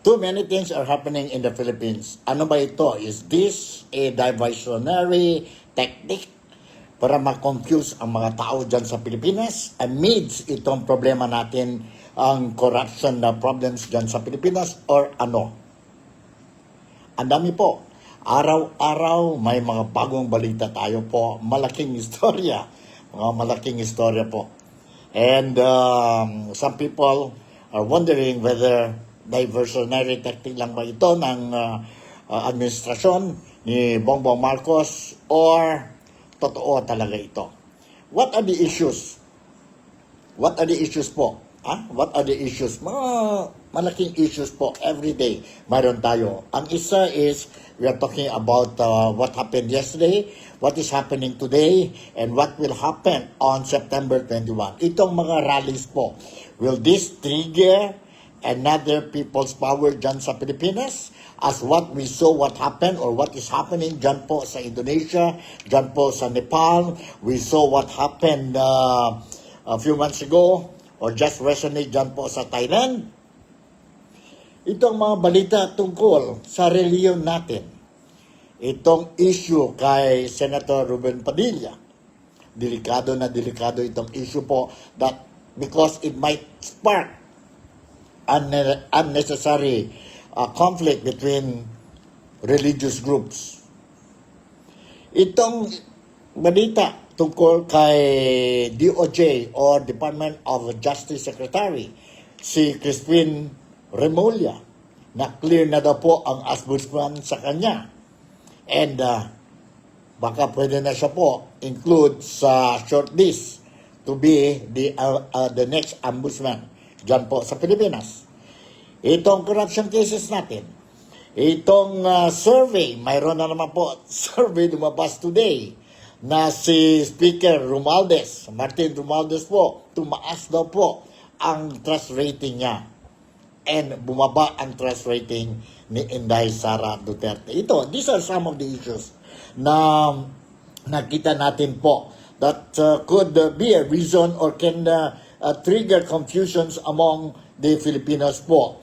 Too many things are happening in the Philippines. Ano ba ito? Is this a diversionary technique para ma-confuse ang mga tao dyan sa Pilipinas amidst itong problema natin, ang corruption na problems dyan sa Pilipinas, or ano? Ang dami po. Araw-araw may mga bagong balita tayo po. Malaking istorya. Mga malaking istorya po. And some people are wondering whether diversionary tactic lang ba ito ng administrasyon ni Bongbong Marcos or totoo talaga ito. What are the issues? What are the issues po? What are the issues? Mga malaking issues po every day. Mayroon tayo. Ang isa is we are talking about what happened yesterday, what is happening today, and what will happen on September 21. Itong mga rallies po. Will this trigger another people's power dyan sa Pilipinas? As what we saw what happened or what is happening dyan po sa Indonesia, dyan po sa Nepal. We saw what happened a few months ago or just recently dyan po sa Thailand. Itong mga balita tungkol sa reliyon natin. Itong issue kay Senator Ruben Padilla. Delikado na delikado itong issue po that because it might spark unnecessary conflict between religious groups. Itong balita tungkol kay DOJ or Department of Justice Secretary, si Crispin Remulla, na clear na daw po ang ombudsman sa kanya. And baka pwede na siya po include sa shortlist to be the next ombudsman dyan po sa Pilipinas. Itong corruption cases natin, itong survey, mayroon na naman po survey lumabas today na si Speaker Romualdez, Martin Romualdez po, tumaas daw po ang trust rating niya and bumaba ang trust rating ni Inday Sara Duterte. These are some of the issues na nakita natin po that could be a reason or can trigger confusions among the Filipinos po.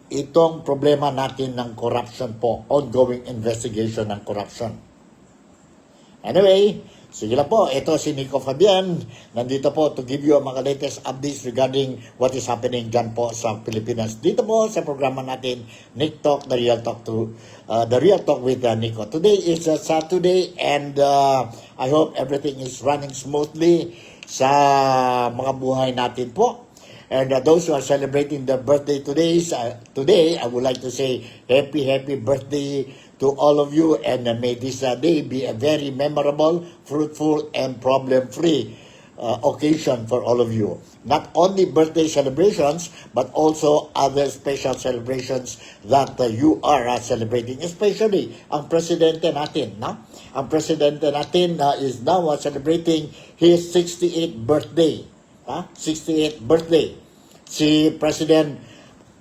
Itong problema natin ng corruption po, ongoing investigation ng corruption. Anyway, sige lang po, ito si Nico Fabian, nandito po to give you mga latest updates regarding what is happening dyan po sa Pilipinas. Dito po sa programa natin, Nick Talk, The Real Talk with Nico. Today is Saturday and I hope everything is running smoothly sa mga buhay natin po. And those who are celebrating their birthday today, I would like to say happy birthday to all of you, and may this day be a very memorable, fruitful, and problem-free occasion for all of you. Not only birthday celebrations, but also other special celebrations that you are celebrating, especially ang presidente natin. No? Ang presidente natin is now celebrating his 68th birthday. 68th birthday. Si President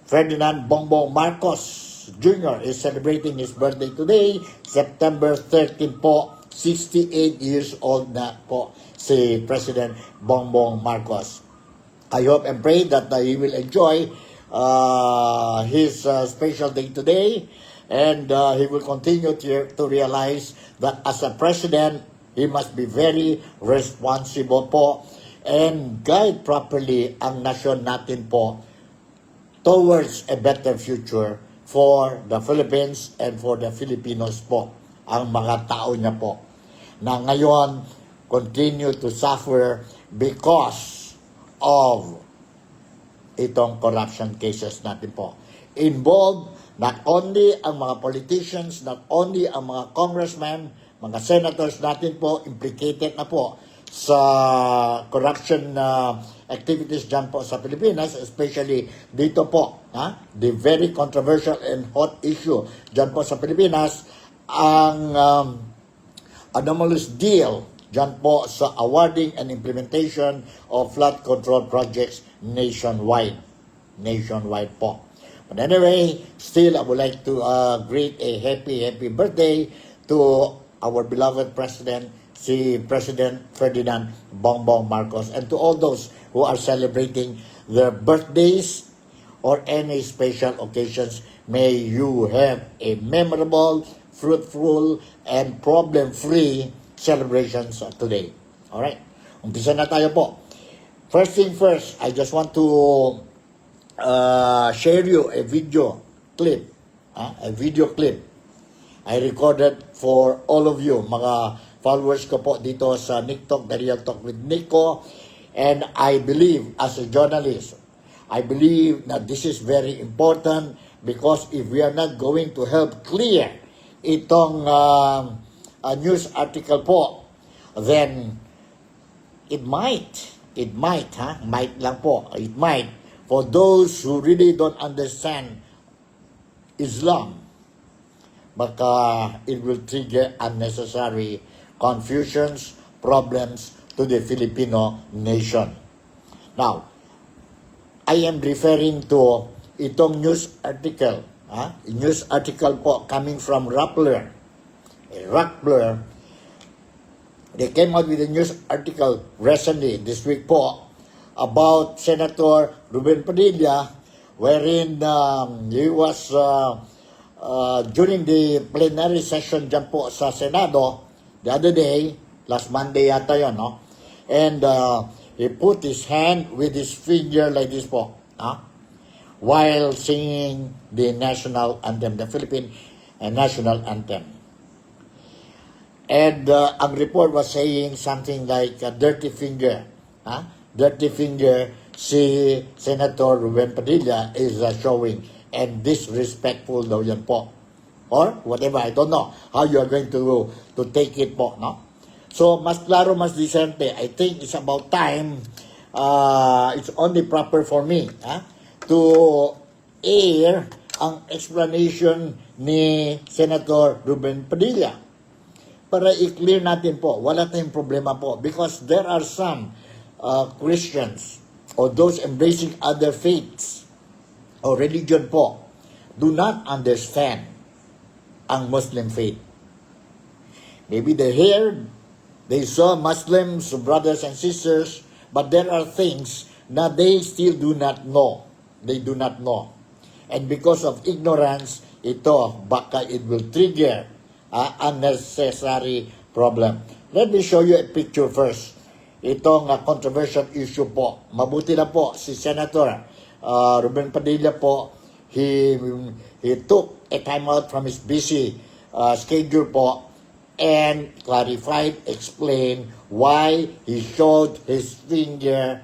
Ferdinand Bongbong Marcos Jr. is celebrating his birthday today, September 13 po. 68 years old na po si President Bongbong Marcos. I hope and pray that he will enjoy his special day today, and he will continue to realize that as a president, he must be very responsible po and guide properly ang nasyon natin po towards a better future for the Philippines and for the Filipinos po, ang mga tao niya po, na ngayon continue to suffer because of itong corruption cases natin po. Involved not only ang mga politicians, not only ang mga congressmen, mga senators natin po, implicated na po sa corruption activities dyan po sa Pilipinas, especially dito po, the very controversial and hot issue dyan po sa Pilipinas, ang anomalous deal dyan po sa awarding and implementation of flood control projects nationwide. Nationwide po. But anyway, still I would like to greet a happy birthday to our beloved President, si President Ferdinand Bongbong Marcos, and to all those who are celebrating their birthdays or any special occasions. May you have a memorable, fruitful, and problem-free celebrations today. Alright, umpisa na tayo po. First thing first, I just want to share you a video clip. A video clip I recorded for all of you, mga followers ko po dito sa Nick Talk, The Real Talk with Nico. And I believe, as a journalist, I believe that this is very important because if we are not going to help clear itong news article po, then it might lang po, it might, for those who really don't understand Islam, baka it will trigger unnecessary confusions, problems to the Filipino nation. Now, I am referring to itong news article. News article po coming from Rappler. Rappler, they came out with a news article recently, this week po, about Senator Ruben Padilla, wherein he was during the plenary session dyan po sa Senado the other day, last Monday yata yun, no? And he put his hand with his finger like this po, while singing the national anthem, the Philippine national anthem. And ang report was saying something like a dirty finger. Dirty finger si Senator Ruben Padilla is showing, and disrespectful daw yan po. Or whatever, I don't know how you are going to take it po, no? So, mas klaro, mas decente. I think it's about time, it's only proper for me to air ang explanation ni Senator Ruben Padilla. Para i-clear natin po, wala tayong problema po. Because there are some Christians or those embracing other faiths o religion po, do not understand ang Muslim faith. Maybe they heard, they saw Muslims, brothers and sisters, but there are things na they still do not know. They do not know. And because of ignorance, ito, baka it will trigger unnecessary problem. Let me show you a picture first. Itong controversial issue po. Mabuti na po si Senator Ruben Padilla po, he took a time out from his busy schedule po and clarified, explained why he showed his finger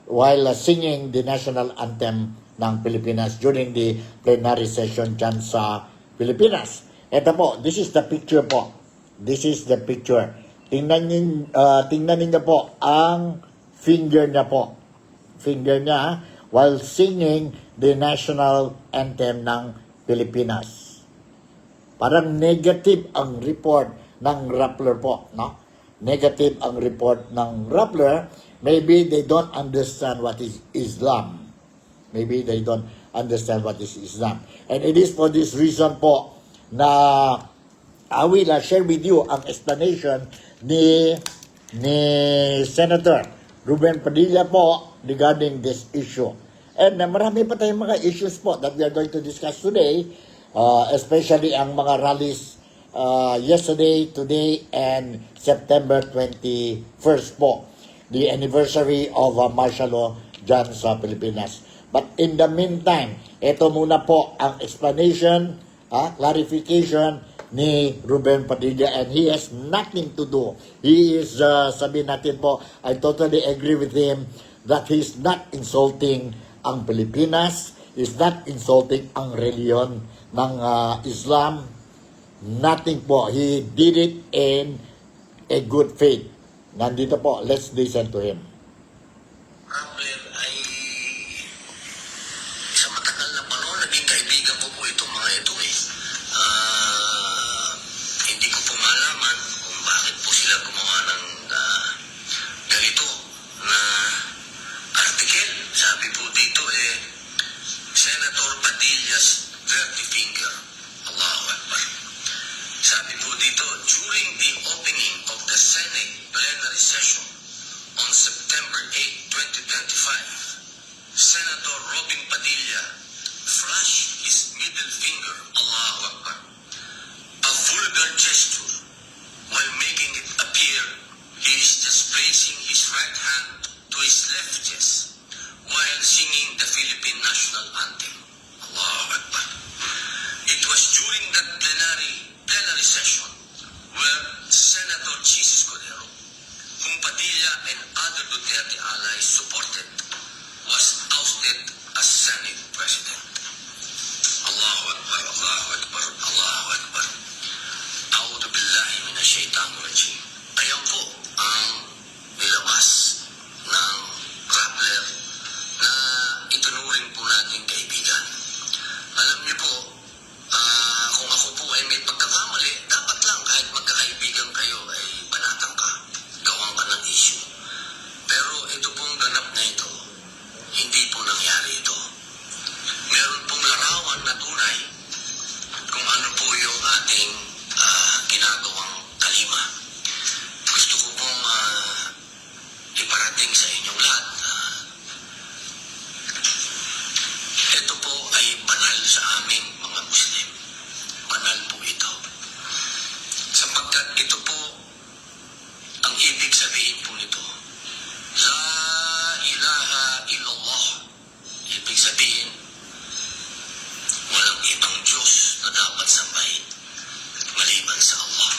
while singing the national anthem ng Pilipinas during the plenary session dyan sa Pilipinas. Ito po, this is the picture po. This is the picture. Tingnan niyo po ang finger niya po. Finger niya while singing the national anthem ng Pilipinas. Parang negative ang report ng Rappler po, no? Negative ang report ng Rappler. Maybe they don't understand what is Islam. Maybe they don't understand what is Islam. And it is for this reason po na I will share with you ang explanation ni Senator Ruben Padilla po regarding this issue. And marami pa tayong mga issues po that we are going to discuss today, especially ang mga rallies yesterday, today, and September 21st po, the anniversary of martial law dyan sa Pilipinas. But in the meantime, ito muna po ang explanation, clarification ni Ruben Padilla, and he has nothing to do. He is, sabihin natin po, I totally agree with him that he is not insulting ang Pilipinas, is not insulting ang reliyon ng Islam. Nothing po. He did it in a good faith. Nandito po, let's listen to him. Problem ay sa matagal na panahon, naging kaibigan ko po itong mga ito eh. Hindi ko po malaman kung bakit po sila gumawa ng ganito na article. Sabi po dito Senator Padilla's dirty finger. Allahu Akbar. Sabi po dito, during the opening of the Senate plenary session on September his left chest while singing the Philippine national anthem. Allahu Akbar. It was during that plenary session where Senator Jesus Cordero, whom Padilla and other Duterte allies supported, was ousted as Senate President. Allahu Akbar, Allahu Akbar, Allahu Akbar. A'udhu billahi minash shaitanir rajim. Ayan po ang nilabas ng Rappler na itunuring po natin kaibigan. Alam niyo po, kung ako po ay may pagkakamali, dapat lang kahit magkakaibigan kayo ay banatan ka, gawan ka ng issue. Pero ito pong ganap na ito, hindi po nangyari ito. Meron pong larawan na tunay kung ano po yung ating ginagawang kalima. Gusto ko pong iparating sa inyong lahat. Ito po ay banal sa aming mga Muslim. Banal po ito. Sapagkat ito po, ang ibig sabihin po nito, La ilaha illallah. Ibig sabihin, walang ibang Diyos na dapat sambahin maliban sa Allah.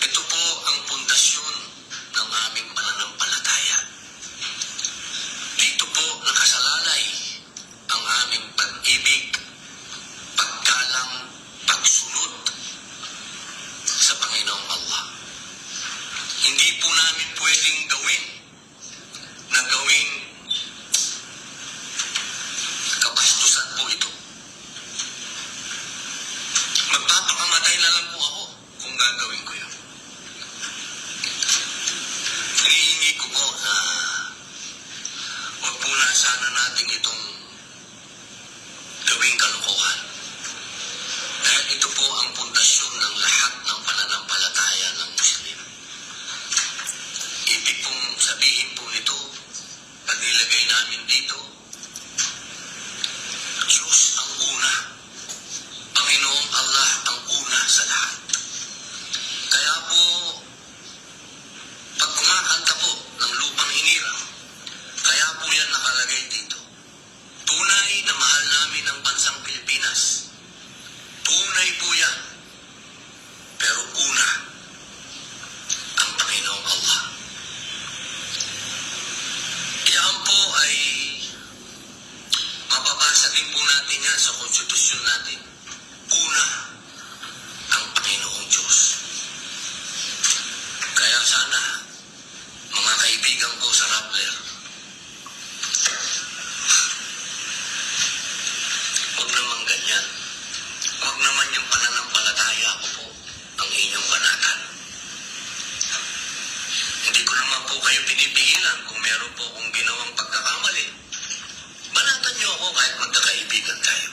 Ito po ang pundasyon ng aming pananampalataya. Dito po nakasalalay ang aming pag-ibig, paggalang, pagsunod sa Panginoong Allah. Hindi po namin pwedeng gawin kabastusan po ito. Magpapakamatay na lang po ako kung gagawin ko yun. Hinihingi ko po na huwag po na sana natin itong gawing kalokohan. Dahil ito po ang pundasyon ng lahat ng pananampalataya ng Muslim. Ibig pong sabihin po nito, pag nilagay namin dito, Diyos ang una. Panginoong Allah ang una sa lahat. Kaya po, pag kumakanta po ng lupang hinirang, kaya po yan nakalagay dito. Tunay na mahal namin ang bansang Pilipinas. Tunay po yan. Pero una, ang Panginoong Allah. Yan po ay mababasa din po natin yan sa konstitusyon natin. Una, ang Panginoong Diyos. Kaya sana, mga kaibigan ko sa Rappler, huwag naman ganyan. Huwag naman yung pananampalataya ko po ang inyong banatan. Hindi ko naman po kayo pinipigilan kung meron po akong ginawang pagkakamali. Banatan niyo ako kahit magkakaibigan tayo.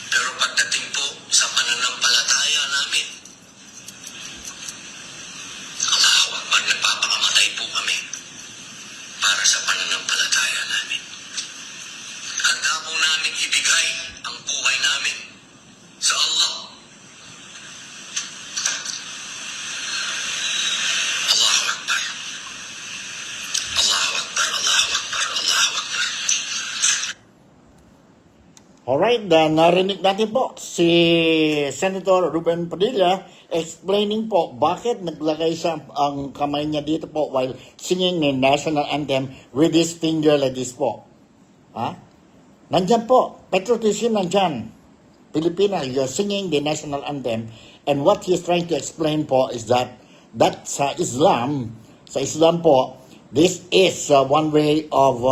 Pero pagdating po sa pananampalataya namin, Allahu Akbar, nagpapakamatay po kami para sa pananampalataya namin. Handa po namin ibigay ang buhay namin sa Allah. Allahu Akbar. Allahu Akbar, Allahu Akbar, Allahu Akbar. Alright, narinig natin po si Senator Ruben Padilla explaining po bakit naglagay siya ang kamay niya dito po while singing the national anthem with his finger like this po. Ha? Nandyan po, patriotism nandyan. Pilipinas, you're singing the national anthem, and what he's trying to explain po is that sa Islam po, this is one way of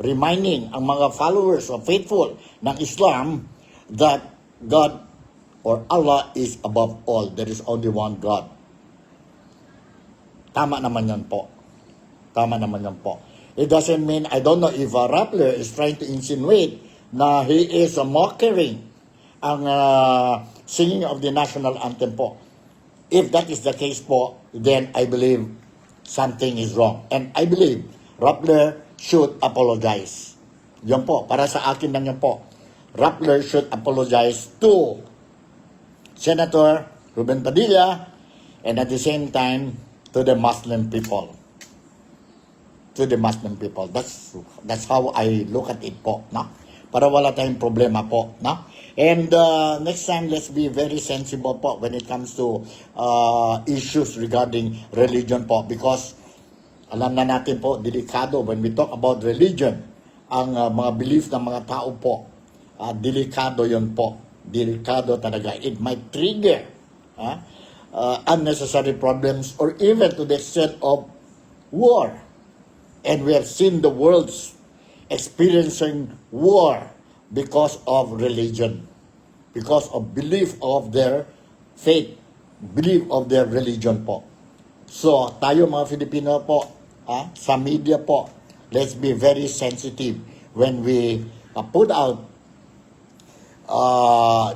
reminding ang mga followers or faithful ng Islam that God or Allah is above all. There is only one God. Tama naman yan po. Tama naman yan po. It doesn't mean, I don't know if Rappler is trying to insinuate na he is mocking ang singing of the national anthem po. If that is the case po, then I believe something is wrong. And I believe Rappler should apologize. Yan po, para sa akin lang yan po. Rappler should apologize to Senator Ruben Padilla and at the same time to the Muslim people. to the Muslim people. That's how I look at it po, no? Para wala tayong problema po, no? And next time, let's be very sensible po when it comes to issues regarding religion po, because alam na natin po, delikado when we talk about religion, ang mga belief ng mga tao po, delikado yon po. Delikado talaga. It might trigger unnecessary problems or even to the extent of war. And we have seen the world's experiencing war because of religion, because of belief of their faith, belief of their religion po. So, tayo mga Filipino po, sa media po, let's be very sensitive when we put out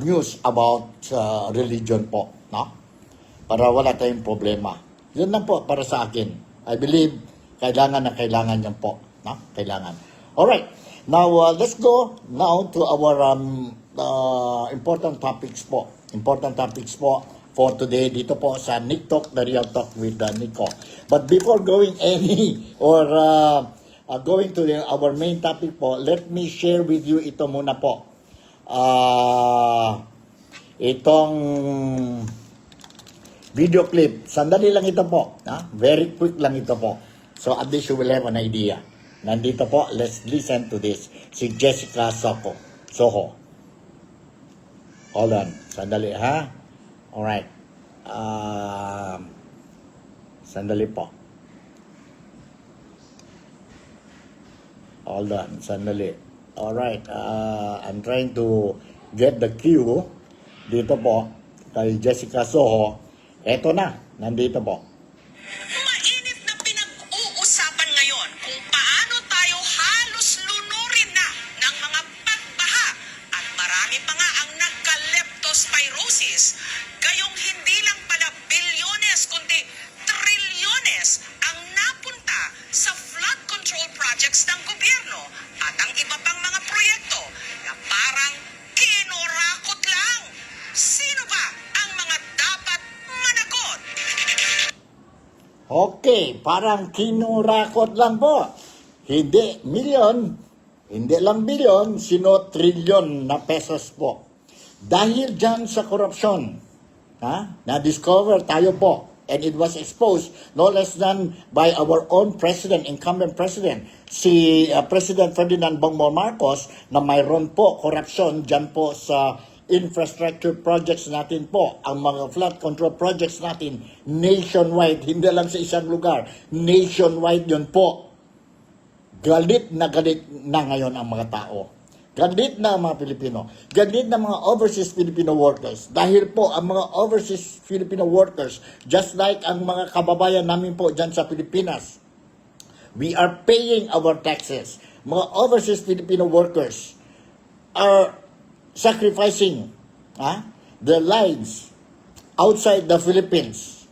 news about religion po, no? Para wala tayong problema. Yun lang po para sa akin. I believe kailangan yan po, no? Kailangan. Alright, now let's go now to our important topics po. Important topics po for today dito po sa Nick Talk, the Real Talk with Nico. But before going any or going to our main topic po, let me share with you ito muna po. Itong video clip. Sandali lang ito po. Very quick lang ito po. So at least you will have an idea. Nandito po, let's listen to this. Si Jessica Soho. Hold on. Sandali, ha? Alright. Sandali po. Hold on. Sandali. Alright. I'm trying to get the cue dito po kay Jessica Soho. Eto na. Nandito po. Mainit na pinag-uusapan ngayon kung paano tayo halos lunurin na ng mga pagbaha at marami pa nga ang nagka-leptospirosis. Gayong hindi lang pala bilyones kundi trilyones ang napunta sa flood control projects ng gobyerno at ang iba pang mga proyekto na parang kinurakot lang. Sino ba ang mga dapat managot? Okay, parang kinurakot lang po. Hindi milyon, hindi lang bilyon, sino trilyon na pesos po. Dahil dyan sa korupsyon, na-discover tayo po, and it was exposed no less than by our own president, incumbent president, si President Ferdinand Bongbong Marcos, na mayroon po korupsyon dyan po sa infrastructure projects natin po, ang mga flood control projects natin nationwide, hindi lang sa isang lugar, nationwide yun po. Galit na ngayon ang mga tao. Galit na ang mga Pilipino. Galit na mga overseas Filipino workers. Dahil po ang mga overseas Filipino workers, just like ang mga kababayan namin po dyan sa Pilipinas, we are paying our taxes. Mga overseas Filipino workers are sacrificing their lives outside the Philippines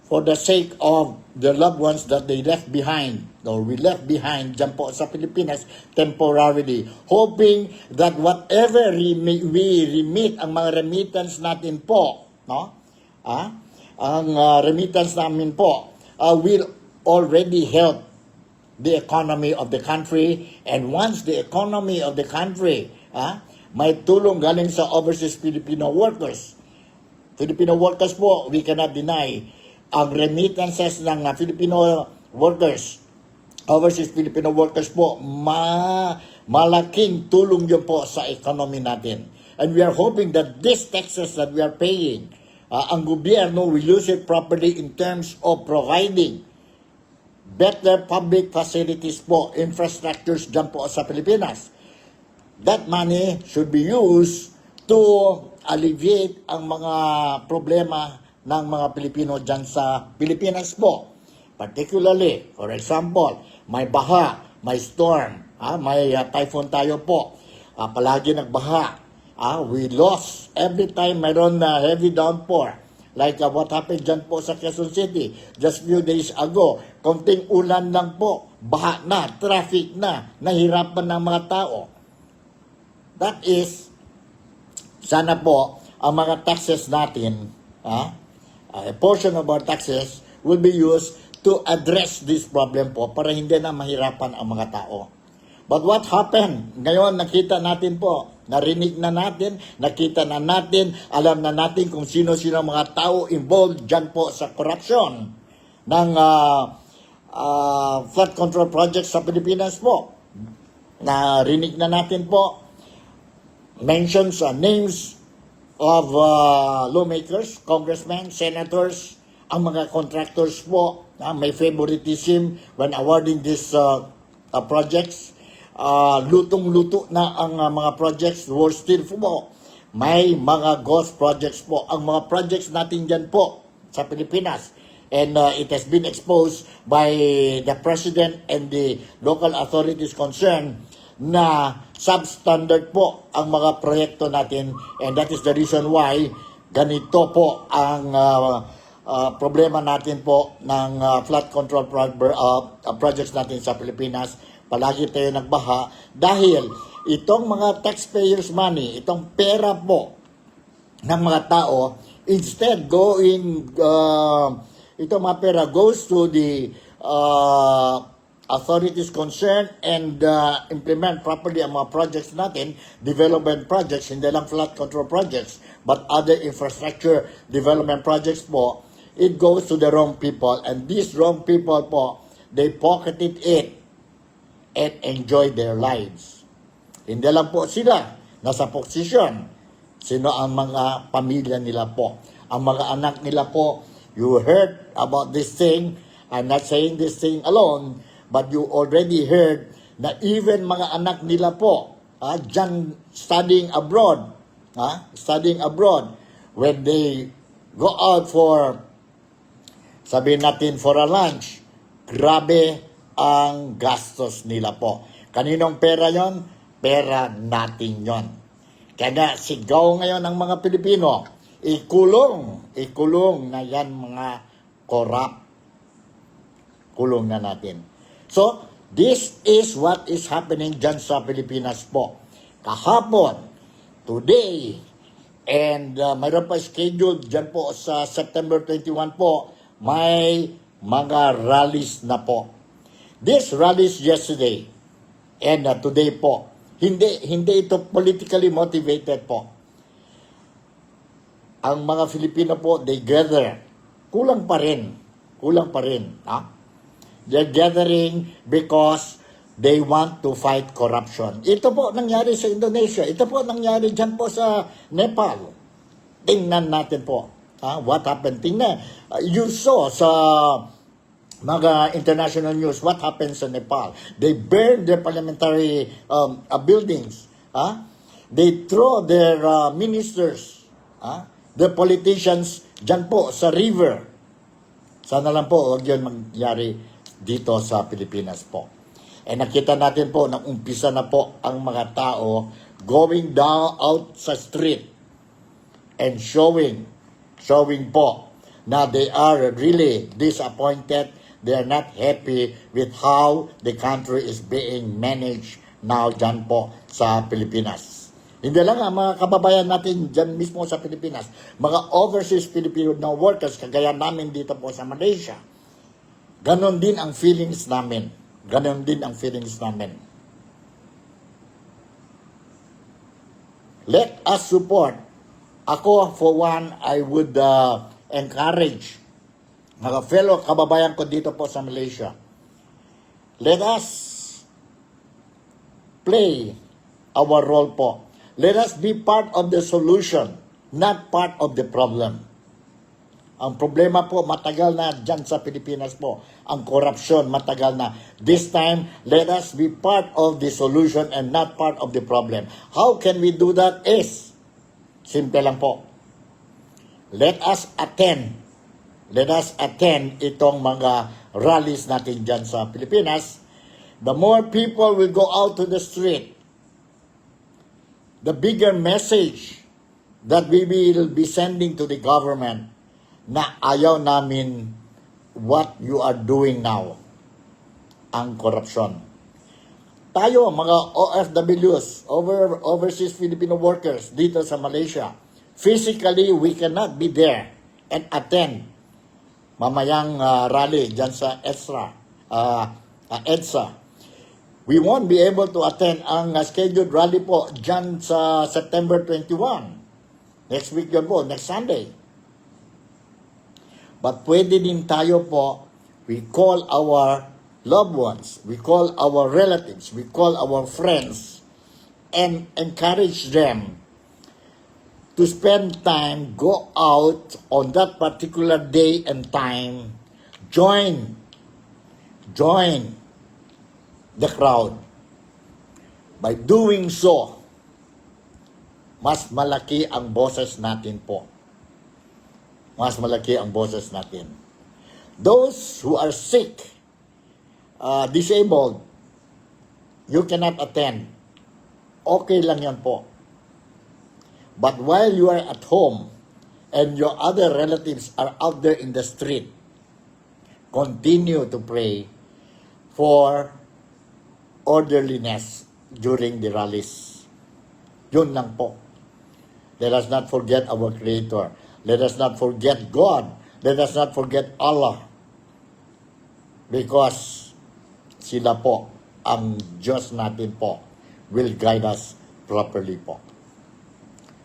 for the sake of their loved ones that they left behind or we left behind dyan po sa Pilipinas temporarily, hoping that whatever we remit, ang mga remittance natin po, no? Ang remittance namin po will already help the economy of the country, and once the economy of the country may tulong galing sa overseas Filipino workers. Filipino workers po, we cannot deny, ang remittances ng Filipino workers, overseas Filipino workers po, malaking tulong yun po sa economy natin. And we are hoping that this taxes that we are paying, ang gobyerno will use it properly in terms of providing better public facilities po, infrastructures dyan po sa Pilipinas. That money should be used to alleviate ang mga problema ng mga Pilipino dyan sa Pilipinas po. Particularly, for example, may baha, may storm, may typhoon tayo po. Palagi nagbaha. We lost every time mayroon na heavy downpour. Like what happened dyan po sa Quezon City just few days ago. Konting ulan lang po, baha na, traffic na, nahirapan ng mga tao. That is, sana po, ang mga taxes natin, a portion of our taxes will be used to address this problem po para hindi na mahirapan ang mga tao. But what happened? Ngayon nakita natin po, narinig na natin, nakita na natin, alam na natin kung sino-sino ang mga tao involved dyan po sa corruption ng flood control project sa Pilipinas po. Narinig na natin po, mentions names of lawmakers, congressmen, senators, ang mga contractors po, may favoritism when awarding these projects. Lutong-luto na ang mga projects, worse still po, may mga ghost projects po. Ang mga projects natin dyan po sa Pilipinas. And it has been exposed by the President and the local authorities concerned na substandard po ang mga proyekto natin, and that is the reason why ganito po ang problema natin po ng flood control projects natin sa Pilipinas. Palagi tayo nagbaha dahil itong mga taxpayers money, itong pera po ng mga tao, instead itong mga pera goes to the authorities concerned and implement properly ang mga projects natin, development projects, hindi lang flood control projects, but other infrastructure development projects po, it goes to the wrong people, and these wrong people po, they pocketed it and enjoy their lives. Hindi lang po sila nasa posisyon, sino ang mga pamilya nila po, ang mga anak nila po. You heard about this thing. I'm not saying this thing alone, but you already heard na even mga anak nila po, dyan studying abroad, when they go out for, sabihin natin, for a lunch, grabe ang gastos nila po. Kaninong pera yon? Pera natin yon. Kaya sigaw ngayon ng mga Pilipino, ikulong na yan mga corrupt. Kulong na natin. So, this is what is happening dyan sa Pilipinas po. Kahapon, today, and mayroon pa scheduled dyan po sa September 21 po, may mga rallies na po. These rallies yesterday and today po, hindi ito politically motivated po. Ang mga Filipino po, they gather. Kulang pa rin. They're gathering because they want to fight corruption. Ito po nangyari sa Indonesia. Ito po nangyari dyan po sa Nepal. Tingnan natin po. What happened? Tingnan. You saw sa mga international news what happened sa Nepal. They burned their parliamentary buildings. They throw their ministers, the politicians dyan po sa river. Sana lang po huwag yun mangyari dito sa Pilipinas po. And nakita natin po na umpisa na po ang mga tao going down out sa street and showing po na they are really disappointed. They are not happy with how the country is being managed now dyan po sa Pilipinas. Hindi lang ang mga kababayan natin dyan mismo sa Pilipinas, mga overseas Filipino workers, kagaya namin dito po sa Malaysia. Ganon din ang feelings namin. Let us support. Ako, for one, I would encourage mga fellow kababayan ko dito po sa Malaysia. Let us play our role po. Let us be part of the solution, not part of the problem. Ang problema po, matagal na dyan sa Pilipinas po. Ang korupsyon, matagal na. This time, let us be part of the solution and not part of the problem. How can we do that is, simple lang po. Let us attend itong mga rallies natin dyan sa Pilipinas. The more people will go out to the street, the bigger message that we will be sending to the government na ayaw namin what you are doing now, ang korupsyon. Tayo, mga OFWs, overseas Filipino workers dito sa Malaysia, physically, we cannot be there and attend mamayang rally dyan sa EDSA. We won't be able to attend ang scheduled rally po dyan sa September 21. Next week yun po, next Sunday. But pwede din tayo po, we call our loved ones, we call our relatives, we call our friends, and encourage them to spend time, go out on that particular day and time, join the crowd. By doing so, mas malaki ang boses natin po. Mas malaki ang boses natin. Those who are sick, disabled, you cannot attend. Okay lang yan po. But while you are at home and your other relatives are out there in the street, continue to pray for orderliness during the rallies. Yun lang po. Let us not forget our Creator. Let us not forget God. Let us not forget Allah. Because sila po, ang Diyos natin po, will guide us properly po.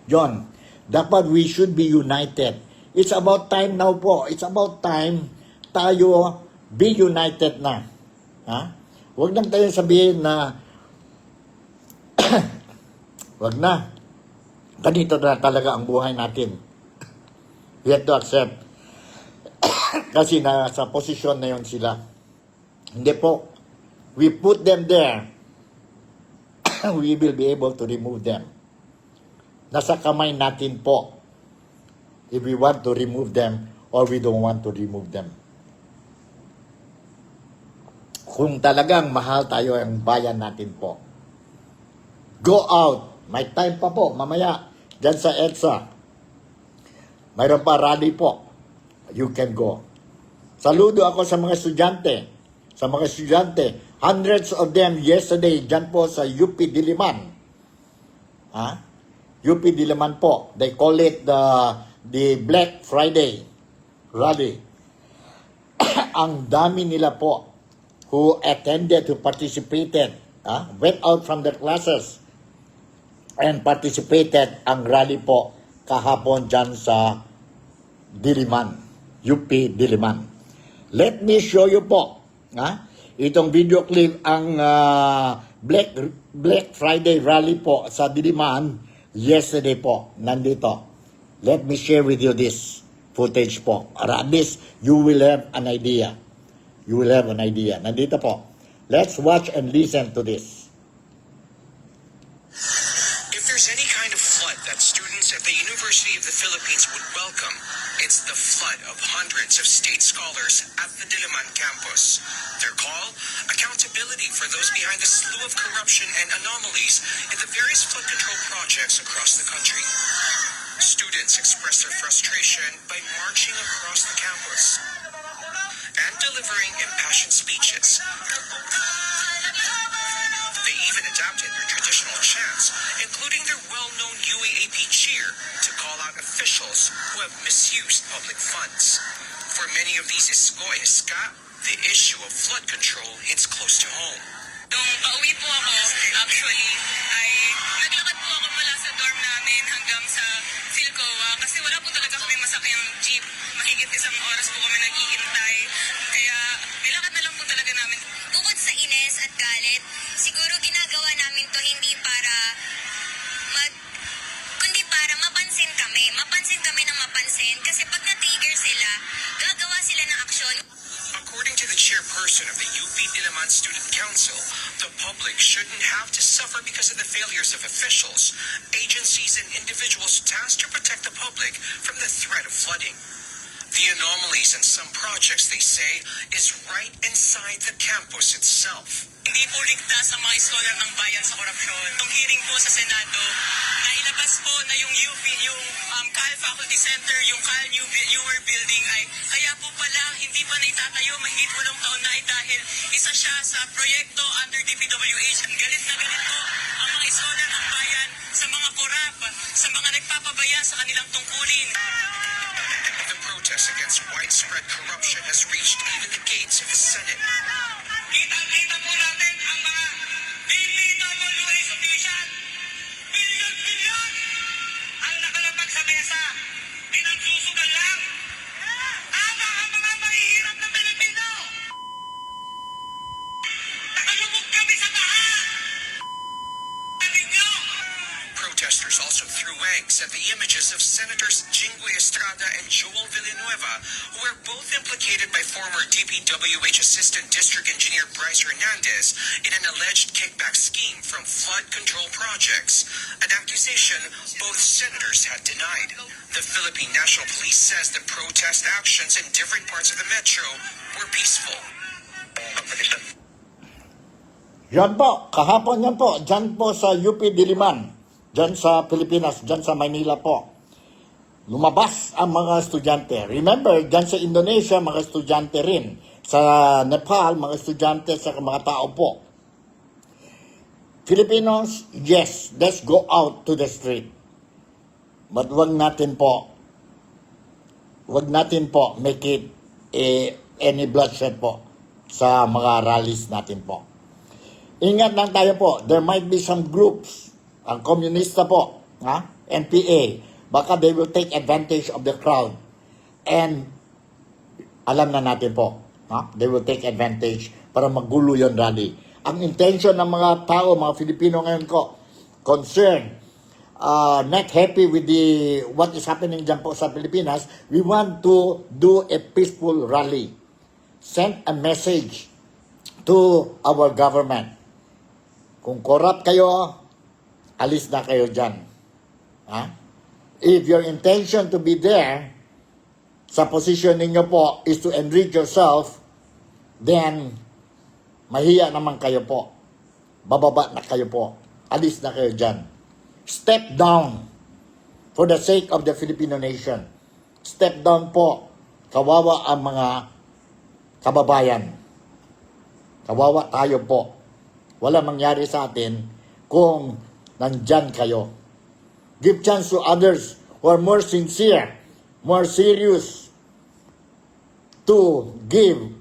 John, dapat we should be united. It's about time now po. It's about time tayo be united na. Ha? Huwag nang tayo sabihin na wag na. Ganito na talaga ang buhay natin. We have to accept. Kasi nasa posisyon na yon sila. Hindi po. We put them there. We will be able to remove them. Nasa kamay natin po. If we want to remove them or we don't want to remove them. Kung talagang mahal tayo ang bayan natin po. Go out. May time pa po, mamaya. Diyan sa EDSA. Mayroon pa rally po. You can go. Saludo ako sa mga estudyante. Sa mga estudyante. Hundreds of them yesterday diyan po sa UP Diliman. Ha? UP Diliman po. They call it the Black Friday rally. Ang dami nila po who attended, who participated, went out from their classes and participated ang rally po kahapon dyan sa Diliman, UP Diliman. Let me show you po, itong video clip ang Black Friday rally po sa Diliman yesterday po, nandito. Let me share with you this footage po. At least you will have an idea. You will have an idea. Nandito po. Let's watch and listen to this. If there's any kind of flood that students at the University of the Philippines would welcome, it's the flood of hundreds of state scholars at the Diliman campus. Their call? Accountability for those behind the slew of corruption and anomalies in the various flood control projects across the country. Students express their frustration by marching across the campus and delivering impassioned speeches. They even adapted their traditional chants, including their well-known UAAP cheer, to call out officials who have misused public funds. For many of these isko and iska, the issue of flood control hits close to home. Nung pauwi po ako, actually, ay naglakad po ako mula sa dorm namin hanggang sa Philcoa kasi wala po talaga kami masakyang jeep. Mahigit isang oras po kami nag-iintay. Kaya nilakad na lang po talaga namin. Bukod sa ines at galit, siguro ginagawa namin to hindi para kundi para mapansin kami. Mapansin kami ng mapansin kasi pag na-trigger sila, gagawa sila ng aksyon. According to the chairperson of the UP Diliman Student Council, the public shouldn't have to suffer because of the failures of officials, agencies, and individuals tasked to protect the public from the threat of flooding. The anomalies in some projects, they say, is right inside the campus itself. Hindi po ligtas ang mga scholar ng bayan sa korupsyon. Nung hearing po sa Senado, nailabas po na yung UP, yung CAL Faculty Center, yung CAL Newer Building ay kaya po pala hindi pa naitatayo mahigit 8 taon na dahil isa siya sa proyekto under DPWH. Galit na galit po ang mga scholar ng bayan sa mga korap, sa mga nagpapabaya sa kanilang tungkulin. The protest against widespread corruption has reached even the gates of the Senate. Kitang-kita po natin ang mga DPWH official. Bilyon-bilyon ang nakalapag sa mesa. Pinagsusugal lang. Habang ang mga mahihirap na Pilipino. Nakalubog kami sa baha. Ninyo. Protesters also threw eggs at the images of Senators Jinggoy Estrada and Joel Villanueva, who were both implicated by former DPWH Assistant District Engineer Bryce Hernandez in an alleged kickback scheme from flood control projects, an accusation both senators had denied. The Philippine National Police says the protest actions in different parts of the metro were peaceful. Yan po, kahapon yan po, dyan po sa UP Diliman, dyan sa Pilipinas, dyan sa Maynila po. Lumabas ang mga estudyante. Remember, dyan sa Indonesia, mga estudyante rin. Sa Nepal, mga estudyante, sa mga tao po. Filipinos, yes, let's go out to the street. But wag natin po make it any bloodshed po sa mga rallies natin po. Ingat lang tayo po, there might be some groups, ang komunista po, NPA, baka they will take advantage of the crowd. And alam na natin po, they will take advantage para magulo yung rally. Ang intention ng mga tao, mga Filipino ngayon ko, concerned, not happy with what is happening dyan po sa Pilipinas, we want to do a peaceful rally. Send a message to our government. Kung corrupt kayo, alis na kayo dyan. If your intention to be there, sa position ninyo po, is to enrich yourself, then, mahiya naman kayo po. Bababa na kayo po. Alis na kayo dyan. Step down for the sake of the Filipino nation. Step down po. Kawawa ang mga kababayan. Kawawa tayo po. Wala mangyari sa atin kung nandyan kayo. Give chance to others who are more sincere, more serious to give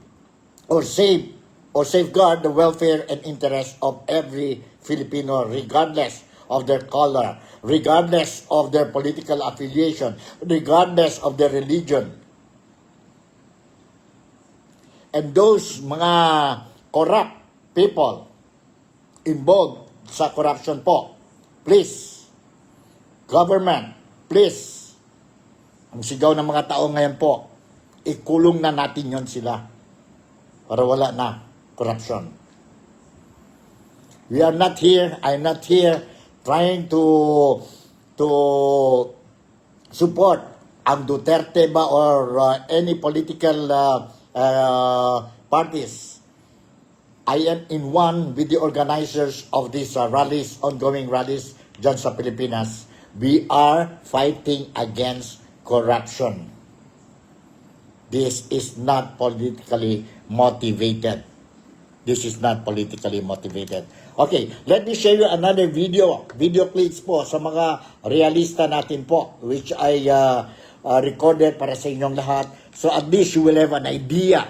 or save or safeguard the welfare and interest of every Filipino regardless of their color, regardless of their political affiliation, regardless of their religion. And those mga corrupt people involved sa corruption po, please, government, please, ang sigaw ng mga tao ngayon po, ikulong na natin yon sila para wala na corruption. We are not here, I'm not here trying to support ang Duterte ba or any political parties. I am in one with the organizers of these rallies, ongoing rallies dyan sa Pilipinas. We are fighting against corruption. This is not politically motivated. This is not politically motivated. Okay, let me show you another video clips po sa mga realista natin po, which I recorded para sa inyong lahat. So at least you will have an idea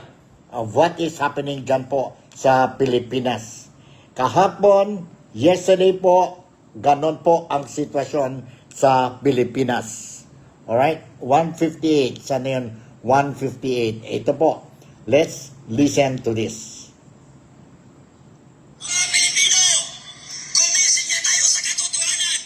of what is happening dyan po sa Pilipinas. Kahapon, yesterday po, ganon po ang sitwasyon sa Pilipinas. Alright? 158. Sana yun? 158. Ito po. Let's listen to this. Mga Pilipino, gumising na tayo sa katotohanan.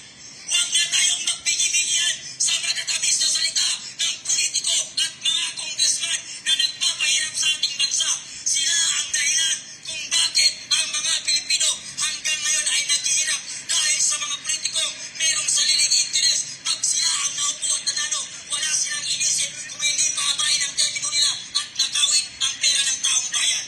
Huwag na tayong magbigay-bigihan sa matatamis na salita ng politiko at mga congressman na nagpapahirap sa ating bansa. Sila ang dahilan kung bakit ang mga Pilipino hanggang ngayon ay naghihirap dahil sa mga politiko merong sariling interes. Pag sila ang naupo at nanalo, wala silang inisip kung hindi pahabain ang termino nila at nakawin ang pera ng taong bayan.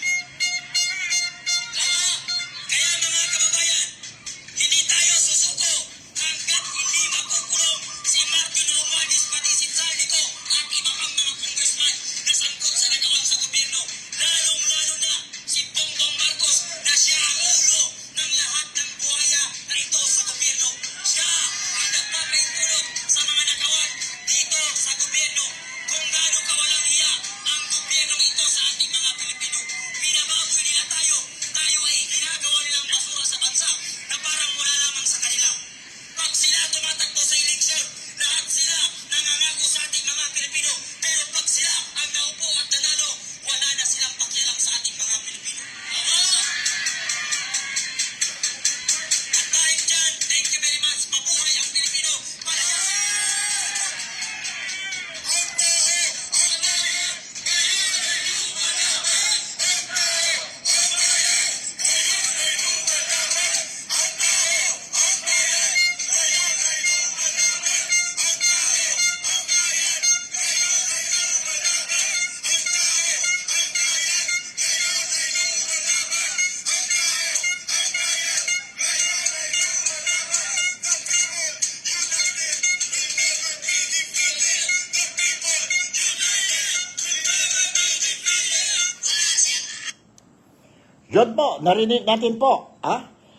Yun po, narinig natin po,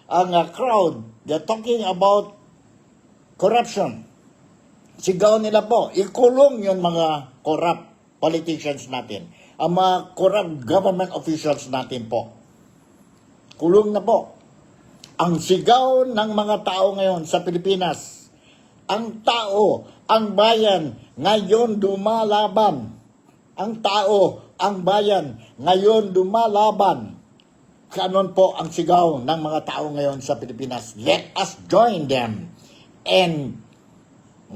ang crowd, they're talking about corruption. Sigaw nila po, ikulong yung mga corrupt politicians natin, ang mga corrupt government officials natin po. Kulong na po. Ang sigaw ng mga tao ngayon sa Pilipinas, ang tao, ang bayan, ngayon lumalaban. Ang tao, ang bayan, ngayon lumalaban. Kanon po ang sigaw ng mga tao ngayon sa Pilipinas. Let us join them. And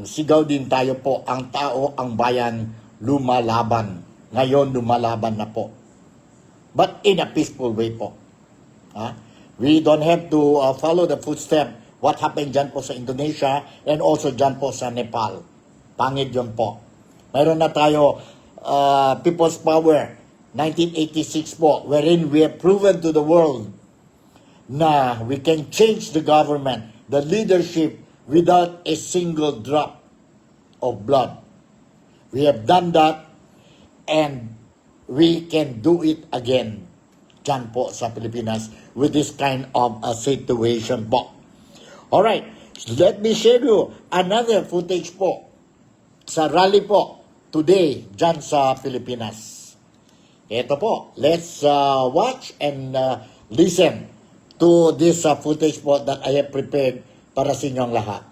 sigaw din tayo po, ang tao, ang bayan, lumalaban. Ngayon lumalaban na po. But in a peaceful way po. We don't have to follow the footstep what happened dyan po sa Indonesia and also dyan po sa Nepal. Pangit yun po. Mayroon na tayo People's Power 1986 po, wherein we have proven to the world na we can change the government, the leadership, without a single drop of blood. We have done that and we can do it again dyan po sa Pilipinas with this kind of a situation po. Alright, let me share you another footage po sa rally po today dyan sa Pilipinas. Ito po, let's watch and listen to this footage po that I have prepared para sa inyong lahat.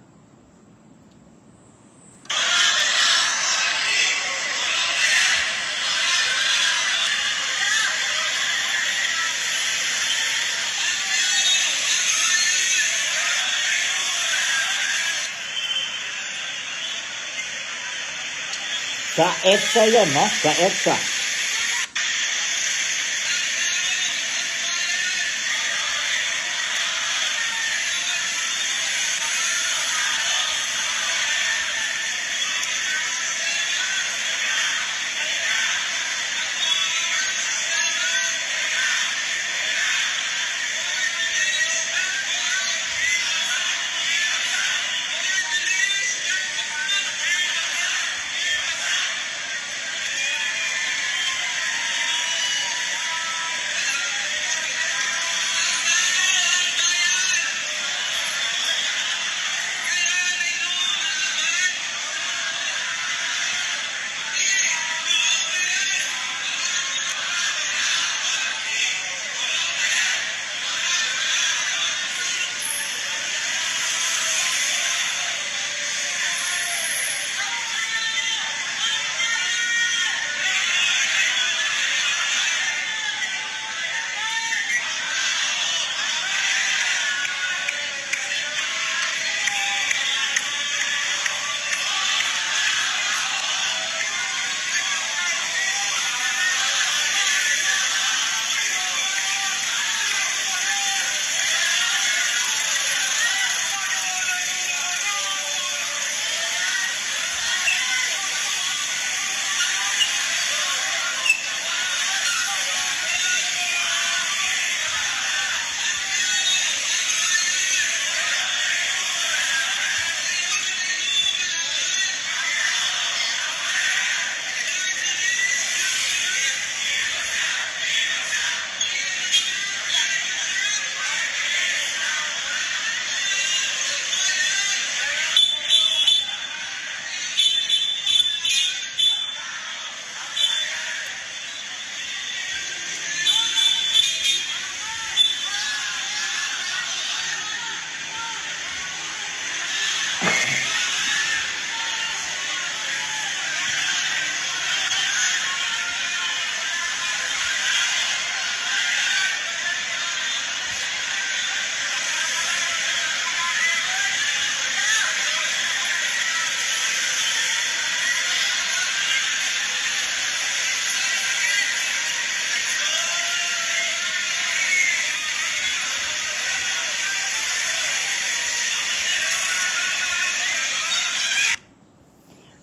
Sa EDSA yan, no? Sa EDSA.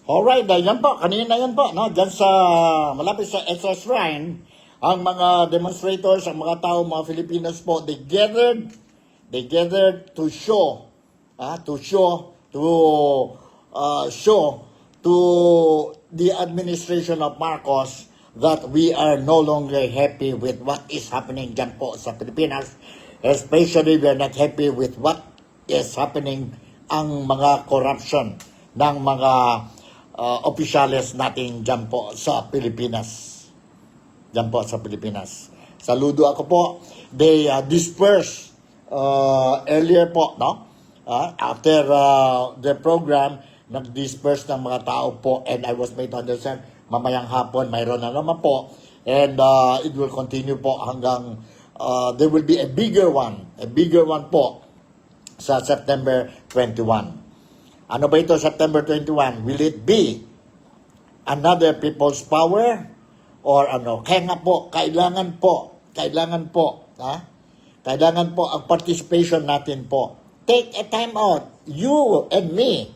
Alright, yan po, kanina yan po, no? Diyan sa, malapit sa Extra Shrine, ang mga demonstrators, ang mga tao, mga Filipinos po, they gathered to show to the administration of Marcos that we are no longer happy with what is happening dyan po sa Pilipinas. Especially, we are not happy with what is happening ang mga corruption ng mga opisyales natin dyan po sa Pilipinas. Dyan po sa Pilipinas. Saludo ako po. They dispersed earlier po, no? After the program, nag-disperse ng mga tao po, and I was made to understand, mamayang hapon, mayroon na naman po, and it will continue po hanggang there will be a bigger one po sa September 21. Ano ba ito, September 21? Will it be another people's power or ano? Kaya nga po, kailangan po, kailangan po ang participation natin po. Take a time out. You and me.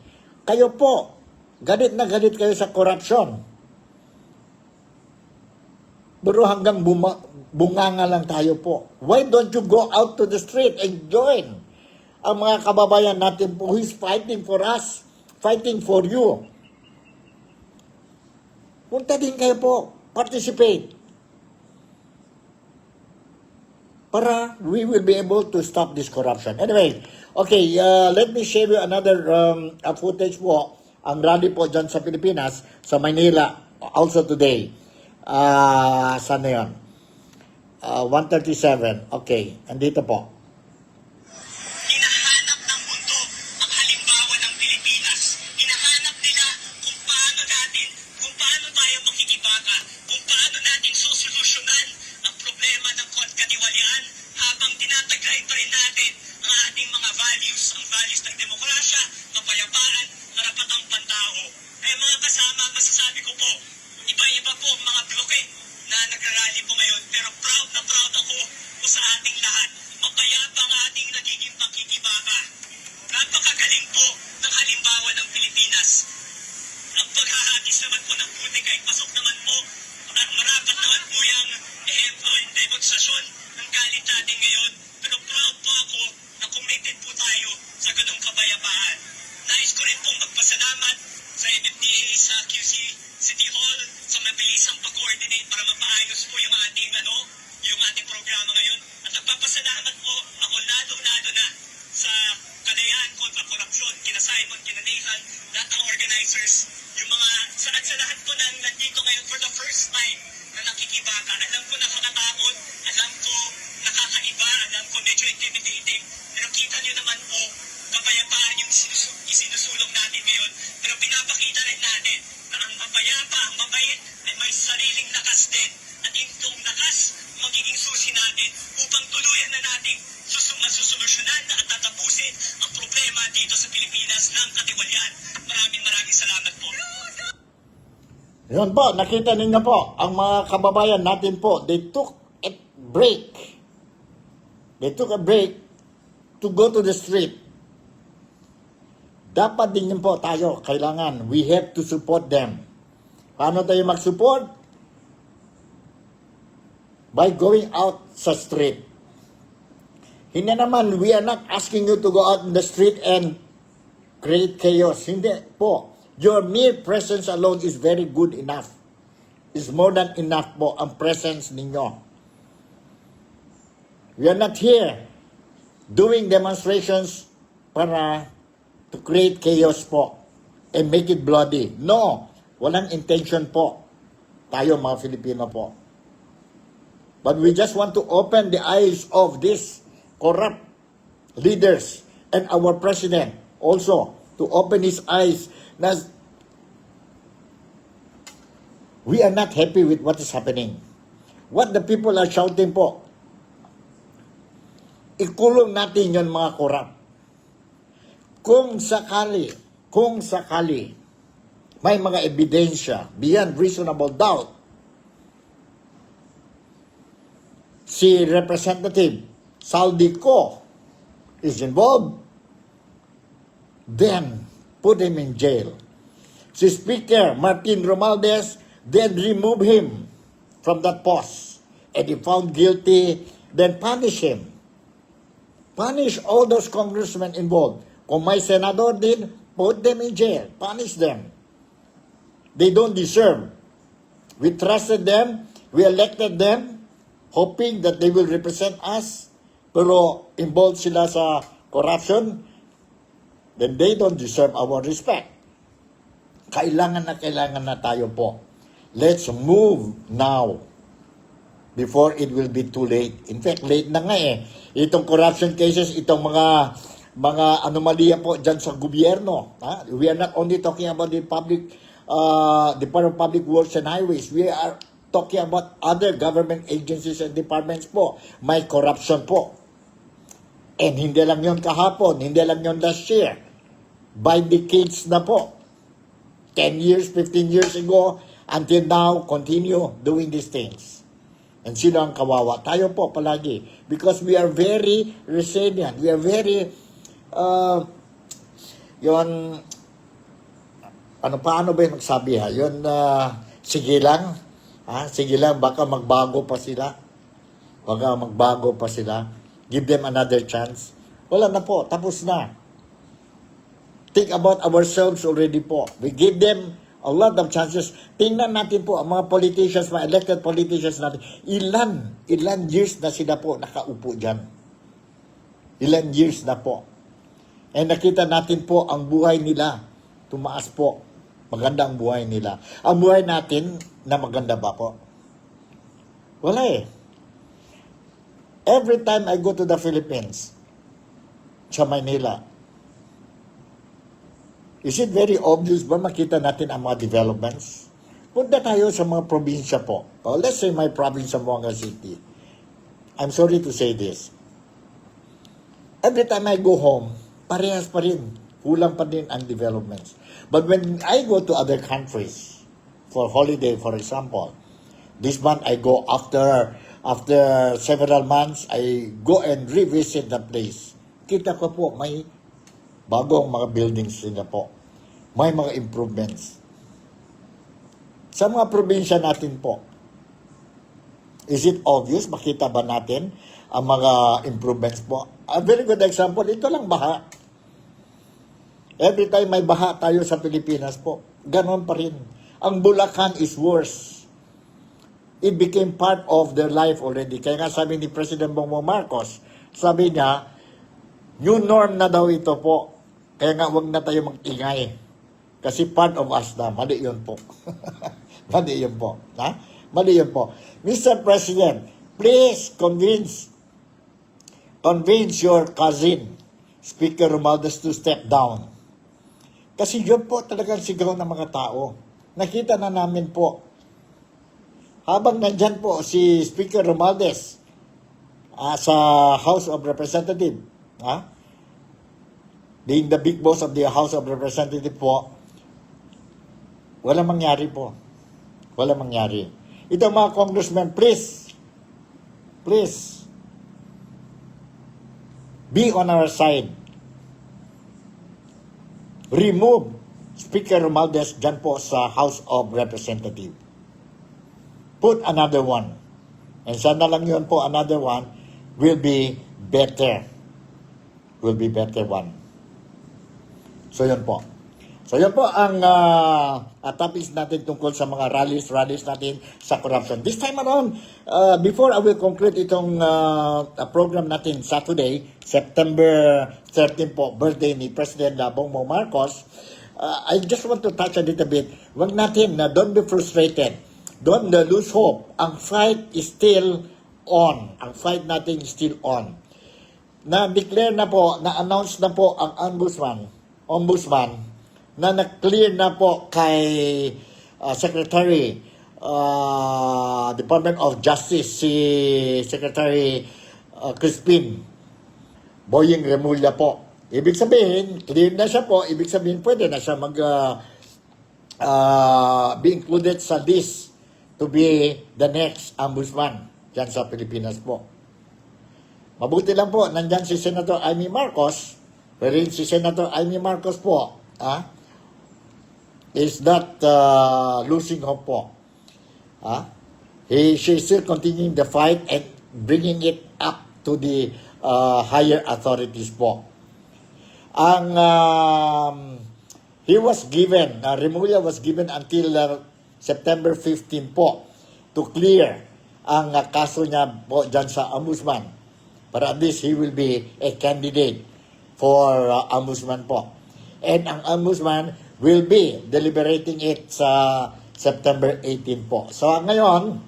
Kayo po. Galit na galit kayo sa corruption. Pero hanggang bunganga lang tayo po. Why don't you go out to the street and join ang mga kababayan natin po who is fighting for us, fighting for you. Punta din kayo po. Participate. Para we will be able to stop this corruption. Anyway, okay, let me share you another footage po. Ang rally po dyan sa Pilipinas, sa Manila, also today. Saan na yun? 137. Okay, andito po. Hinahanap ng mundo ang halimbawa ng Pilipinas. Hinahanap nila kung paano tayo makikibaka, kung paano natin susolusyonan ang problema ng katiwalian habang tinataglay pa rin natin ang ating mga values, ang values ng demokrasya, kapayapaan, karapatang pantao. Eh mga kasama, masasabi ko po, iba-iba po ang mga bloke na nagrarally po ngayon, pero proud na proud ako sa ating lahat. Mapayapa ang ating nagiging pakikibaka. Napakagaling po ng halimbawa ng Pilipinas. Ang paghahagis naman po ng putik ay pasok naman po. Marapat naman po yung ehemplo and demonstrasyon ng galit natin ngayon. Pero proud po ako na committed po tayo sa ganong kapayapaan. Nais ko rin pong magpasalamat sa MMDA, sa QC City Hall, sa mabilisang pag-coordinate para mapaayos po yung ating programa ngayon. At nagpapasalamat po ako lalo-lalo na sa Kalayaan kontra Korupsyon, kina Simon, kina Nathan, lahat ng organizers, yung mga sa lahat po nang nandito ngayon for the first time na nakikibaka. Alam ko nakakatakot, alam ko nakakaiba, alam ko medyo intimidating, pero kita nyo naman po, kapayapaan yung isinusulong natin ngayon, pero pinapakita rin natin na ang mapayapa, ang mabait, ay may sariling lakas din. At itong lakas, magiging susi natin upang tuluyan na natin masusolusyonan at tatapusin ang problema dito sa Pilipinas ng katiwalian. Maraming salamat po. Yun po, nakita ninyo po, ang mga kababayan natin po, they took a break. They took a break to go to the street. Dapat din yun po tayo, kailangan, we have to support them. Paano tayo mag-support? By going out sa street. Hindi naman, we are not asking you to go out in the street and create chaos. Hindi po. Your mere presence alone is very good enough. Is more than enough po ang presence ninyo. We are not here doing demonstrations para to create chaos po and make it bloody. No, walang intention po tayo mga Filipino po. But we just want to open the eyes of these corrupt leaders and our president also to open his eyes na we are not happy with what is happening. What the people are shouting po, ikulong natin yon mga corrupt. Kung sakali, may mga ebidensya beyond reasonable doubt, si Representative Saldico is involved, then put him in jail. Si Speaker Martin Romualdez, then remove him from that post. And if found guilty, then punish him. Punish all those congressmen involved. Kung may senador din, put them in jail. Punish them. They don't deserve We trusted them, we elected them, hoping that they will represent us, pero involved sila sa corruption, then they don't deserve our respect. Kailangan na tayo po. Let's move now before it will be too late. In fact, late na nga eh. Itong corruption cases, itong mga anomalya po dyan sa gobyerno. Ha? We are not only talking about the public Department of Public Works and Highways. We are talking about other government agencies and departments po. May corruption po. And hindi lang yon kahapon, hindi lang yon last year. By decades na po. 10 years, 15 years ago, until now, continue doing these things. And sino ang kawawa? Tayo po palagi. Because we are very resilient. We are very, paano ba yung magsabi ha? Sige lang. Sige lang, baka magbago pa sila. Give them another chance. Wala na po, tapos na. Think about ourselves already po. We give them a lot of chances. Tingnan natin po, ang mga politicians, mga elected politicians natin, ilan years na sila po nakaupo dyan. Ilan years na po. And nakita natin po ang buhay nila. Tumaas po. Maganda ang buhay nila. Ang buhay natin na maganda ba po? Wala eh. Every time I go to the Philippines, sa Manila, is it very obvious ba makita natin ang mga developments? Punta tayo sa mga probinsya po. Let's say my province of Zamboanga City. I'm sorry to say this. Every time I go home, parehas pa rin. Kulang pa din ang developments. But when I go to other countries, for holiday, for example, this month I go after several months, I go and revisit the place. Kita ko po, may bagong mga buildings sila po. May mga improvements. Sa mga probinsya natin po, is it obvious? Makita ba natin ang mga improvements po? A very good example, ito lang baha. Every time may baha tayo sa Pilipinas po, ganon pa rin. Ang Bulacan is worse. It became part of their life already. Kaya nga sabi ni President Bongbong Marcos, sabi niya, new norm na daw ito po. Kaya nga wag na tayo mag-ingay. Kasi part of us na. Mali yun po. Mali yun po. Ha? Mali yun po. Mr. President, please convince your cousin, Speaker Romualdez, to step down. Kasi yun po talagang sigaw ng mga tao. Nakita na namin po. Habang nandyan po si Speaker Romualdez sa House of Representatives, being the big boss of the House of Representatives po, walang mangyari po. Walang mangyari. Ito mga congressmen, please, be on our side. Remove Speaker Romualdez dyan po sa House of Representatives. Put another one. And sana lang yun po, another one will be better. Will be better one. So yun po. So yun po ang topics natin tungkol sa mga rallies natin sa corruption. This time around, before I will conclude itong program natin Saturday, September 13 po, birthday ni President Bongbong Marcos, I just want to touch a little bit. Wag natin, don't be frustrated. Don't lose hope. Ang fight is still on. Ang fight natin is still on. Na-declare na po, na-announce na po ang ombudsman, na na-clear na po kay Secretary Department of Justice, si Secretary Crispin Boying Remulla po. Ibig sabihin, clear na siya po, ibig sabihin pwede na siya be included sa list to be the next ombudsman dyan sa Pilipinas po. Mabuti lang po, nandyan si Senator Amy Marcos, wherein si Senator Amy Marcos po, is not losing hope po. She is still continuing the fight and bringing it up to the higher authorities po. He was given, Remulla was given until September 15 po, to clear ang kaso niya po dyan sa ombudsman. Para at least he will be a candidate for ombudsman po. And ang ombudsman will be deliberating it sa September 18 po. So ngayon,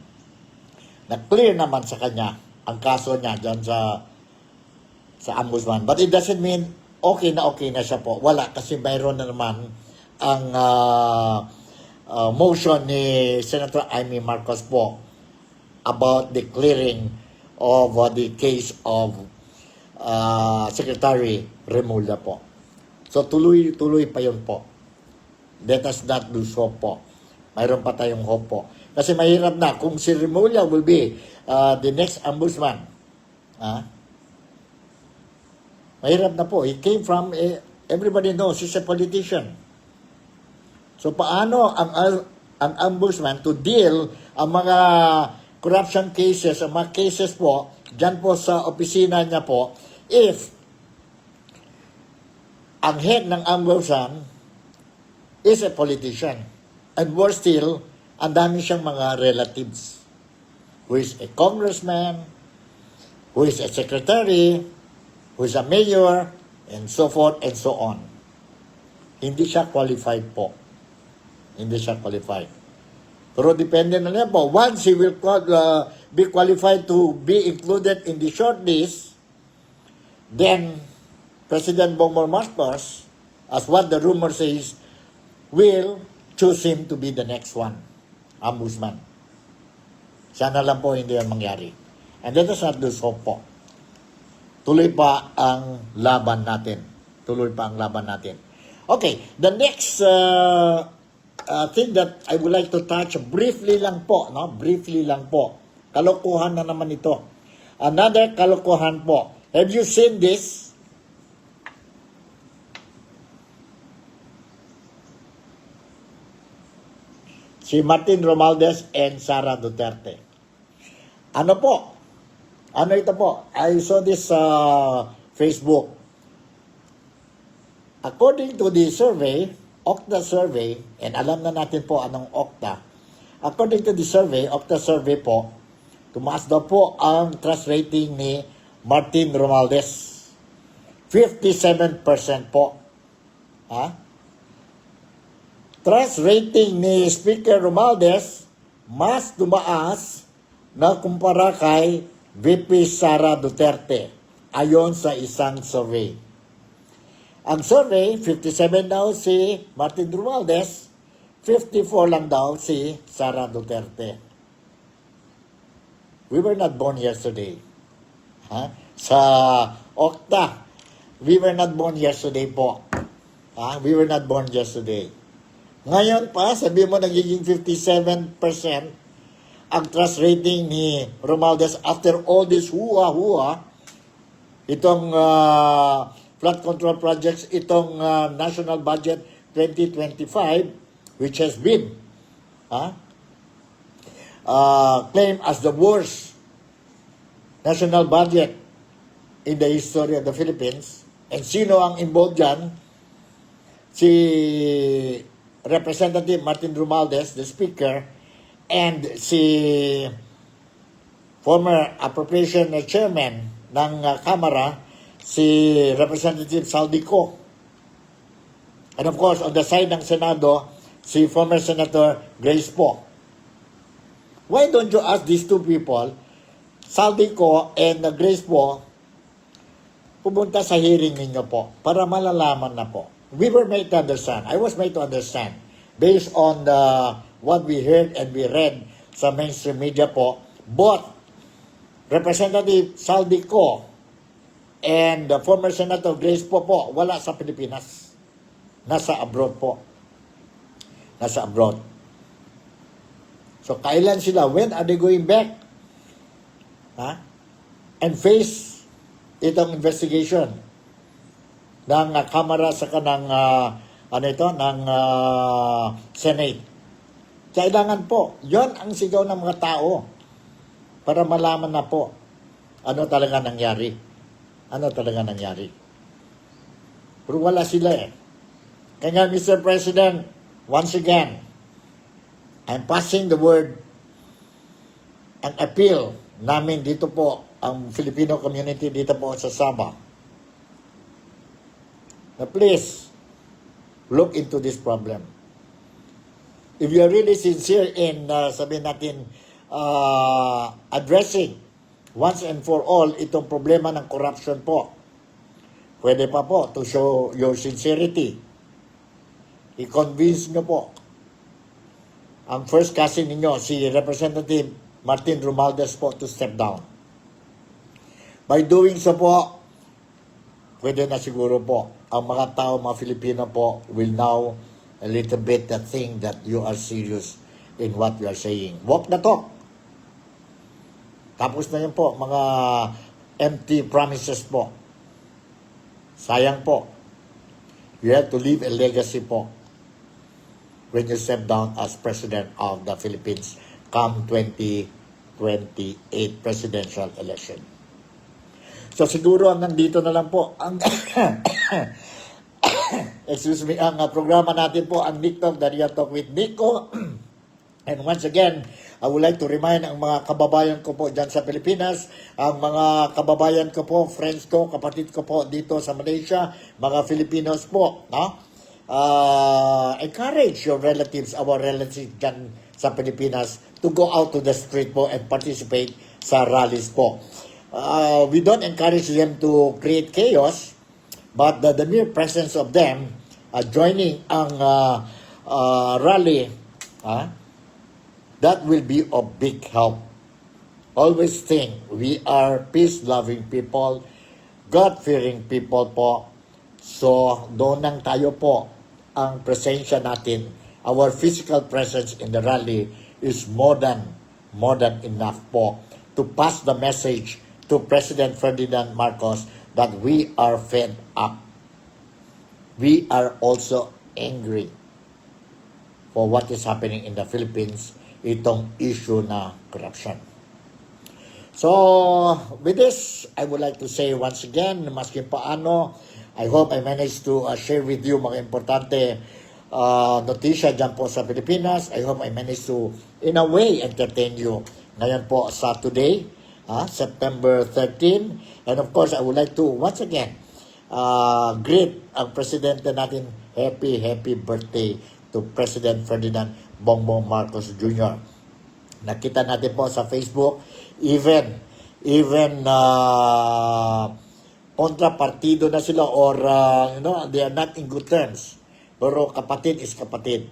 na-clear naman sa kanya ang kaso niya dyan sa ombudsman. But it doesn't mean okay na siya po. Wala, kasi mayroon na naman ang motion ni Senator Amy Marcos po about the clearing of the case of Secretary Remulla po. So tuloy pa yun po. Let us not lose hope po. Mayroon pa tayong hope po. Kasi mahirap na kung si Remulla will be the next ombudsman. Mahirap na po. He came from, everybody knows, he's a politician. So paano ang ombudsman to deal ang mga corruption cases, ang mga cases po, dyan po sa opisina niya po, if ang head ng ombudsman is a politician. And worse still, ang dami siyang mga relatives who is a congressman, who is a secretary, who is a mayor, and so forth and so on. Hindi siya qualified po. Hindi siya qualified. Pero depende na lang po. Once he will be qualified to be included in the shortlist, then President Bongbong Marcos, as what the rumor says, will choose him to be the next one, ombudsman. Sana lang po hindi yan mangyari. And let us not lose hope po. Tuloy pa ang laban natin. Tuloy pa ang laban natin. Okay, the next thing that I would like to touch briefly lang po, no? Briefly lang po. Kalokohan na naman ito. Another kalokohan po. Have you seen this? Si Martin Romualdez and Sara Duterte. Ano po? Ano ito po? I saw this Facebook. According to the survey, Okta survey, and alam na natin po anong Okta. According to the survey, Okta survey po, tumaas daw po ang trust rating ni Martin Romualdez. 57% po. Trust rating ni Speaker Romualdez mas tumaas na kumpara kay VP Sara Duterte ayon sa isang survey. Ang survey, 57 daw si Martin Romualdez, 54 lang daw si Sara Duterte. We were not born yesterday. Sa Okta, we were not born yesterday po. We were not born yesterday. Ngayon pa, sabi mo nagiging 57% ang trust rating ni Romualdez after all this hua-hua, itong flood control projects, itong National Budget 2025, which has been claimed as the worst national budget in the history of the Philippines. And sino ang involved dyan? Si Representative Martin Romualdez, the Speaker, and si former Appropriation Chairman ng Kamara, si Representative Saldico. And of course, on the side ng Senado, si former Senator Grace Poe. Why don't you ask these two people, Saldico and Grace Poe, pumunta sa hearing ninyo po para malalaman na po. We were made to understand. I was made to understand based on what we heard and we read sa mainstream media po. Both Representative Saldico and former Senator Grace po wala sa Pilipinas. Nasa abroad po. Nasa abroad. So kailan sila? When are they going back? And face itong investigation ng Kamara sa kanang ng Senate. Kailangan po, yon ang sigaw ng mga tao para malaman na po ano talaga nangyari. Ano talaga nangyari. Pero wala sila eh. Kaya Mr. President, once again, I'm passing the word, ang appeal namin dito po, ang Filipino community dito po sa Sabah, na please, look into this problem. If you are really sincere in, sabihin natin, addressing once and for all itong problema ng corruption po, pwede pa po to show your sincerity. I-convince nyo po ang first cousin ninyo, si Representative Martin Romualdez po, to step down. By doing so po, pwede na siguro po ang mga tao, mga Filipino po, will now a little bit think that you are serious in what you are saying. Walk the talk. Tapos na yun po, mga empty promises po. Sayang po. You have to leave a legacy po when you step down as President of the Philippines come 2028 presidential election. So siguro nandito na lang po ang excuse me, ang programa natin po, ang Nick Talk, the Real Talk with Nico. And once again, I would like to remind ang mga kababayan ko po dyan sa Pilipinas, ang mga kababayan ko po, friends ko, kapatid ko po dito sa Malaysia, mga Filipinos po, no? Encourage your relatives, our relatives dyan sa Pilipinas, to go out to the street po and participate sa rallies po. We don't encourage them to create chaos, but the mere presence of them joining ang rally, that will be of big help. Always think, we are peace-loving people, God-fearing people po. So, doon lang tayo po, ang presensya natin, our physical presence in the rally is more than enough po to pass the message to President Ferdinand Marcos that we are fed up. We are also angry for what is happening in the Philippines, itong issue na corruption. So, with this, I would like to say once again, maski paano, I hope I managed to share with you mga importante notisya dyan po sa Pilipinas. I hope I managed to, in a way, entertain you ngayon po sa today, September 13. And of course, I would like to, once again, greet ang Presidente natin, happy birthday to President Ferdinand Bongbong Marcos Jr. Nakita natin po sa Facebook, even kontrapartido na sila or they are not in good terms. Pero kapatid is kapatid.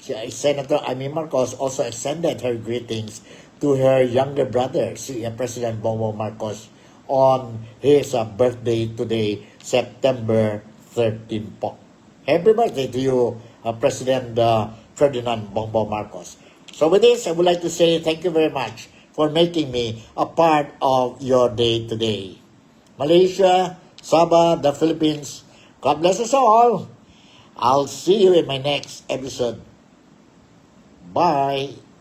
Si Senator Amy Marcos also extended her greetings to her younger brother, si President Bongbong Marcos, on his birthday today, September 13 po. Happy birthday to you, President Ferdinand Bongbong Marcos. So with this, I would like to say thank you very much for making me a part of your day today. Malaysia, Sabah, the Philippines, God bless us all. I'll see you in my next episode. Bye.